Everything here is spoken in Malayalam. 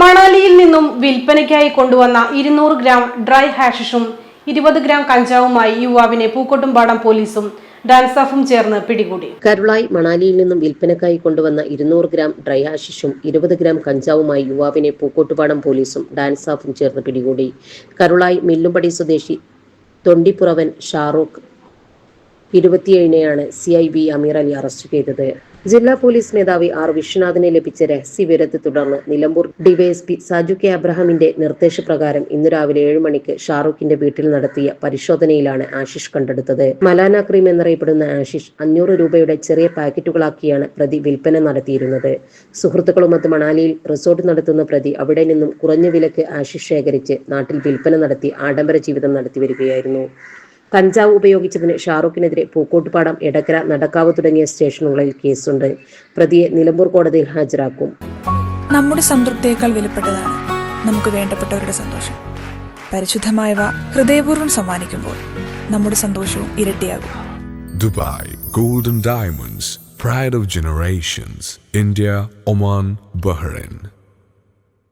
മണാലിയിൽ നിന്നും വിൽപ്പനയ്ക്കായി കൊണ്ടുവന്ന 200 ഗ്രാം ഡ്രൈ ഹാഷിഷും 20 ഗ്രാം കഞ്ചാവുമായി യുവാവിനെ പൂക്കോട്ടുംപാടം പോലീസും ഡാൻസാഫും ചേർന്ന് പിടികൂടി. കരുളായി മണാലിയിൽ നിന്നും വിൽപ്പനയ്ക്കായി കൊണ്ടുവന്ന 200 ഗ്രാം ഡ്രൈ ഹാഷിഷും 20 ഗ്രാം കഞ്ചാവുമായി യുവാവിനെ പൂക്കോട്ടുംപാടം പോലീസും ഡാൻസാഫും ചേർന്ന് പിടികൂടി. കരുളായി മില്ലുംപടി സ്വദേശി തൊണ്ടിപ്പുറവൻ ഷാറൂഖ് 27-നെയാണ് CIB അമീർ അലി അറസ്റ്റ് ചെയ്തത്. ജില്ലാ പോലീസ് മേധാവി R. വിശ്വനാഥിനെ ലഭിച്ച രഹസ്യവിവരത്തെ തുടർന്ന് നിലമ്പൂർ ഡിവൈഎസ്പി സാജു കെ അബ്രഹാമിന്റെ നിർദ്ദേശപ്രകാരം ഇന്ന് രാവിലെ 7 മണിക്ക് ഷാറൂഖിന്റെ വീട്ടിൽ നടത്തിയ പരിശോധനയിലാണ് ആശിഷ് കണ്ടെടുത്തത്. മലാന ക്രീം എന്നറിയപ്പെടുന്ന ആശിഷ് 500 രൂപയുടെ ചെറിയ പാക്കറ്റുകളാക്കിയാണ് പ്രതി വിൽപ്പന നടത്തിയിരുന്നത്. സുഹൃത്തുക്കളുമൊത്ത് മണാലിയിൽ റിസോർട്ട് നടത്തുന്ന പ്രതി അവിടെ നിന്നും കുറഞ്ഞ വിലക്ക് ആശിഷ് ശേഖരിച്ച് നാട്ടിൽ വിൽപ്പന നടത്തി ആഡംബര ജീവിതം നടത്തി വരികയായിരുന്നു. കഞ്ചാവ് ഉപയോഗിച്ചതിന് ഷാറൂഖിനെതിരെ പൂക്കോട്ടുപാടം, എടക്കര, നടക്കാവ് തുടങ്ങിയ സ്റ്റേഷനുകളിൽ കേസുണ്ട്. പ്രതിയെ നിലമ്പൂർ കോടതിയിൽ ഹാജരാക്കും. നമ്മുടെ സംതൃപ്തിയേക്കാൾ വിലപ്പെട്ടതാണ് നമുക്ക് വേണ്ടപ്പെട്ടവരുടെ സന്തോഷം. പരിശുദ്ധമായവ ഹൃദയപൂർവ്വം സമ്മാനിക്കുമ്പോൾ നമ്മുടെ സന്തോഷവും ഇരട്ടിയാകും. Dubai golden diamonds, pride of generations, India, Oman, Bahrain.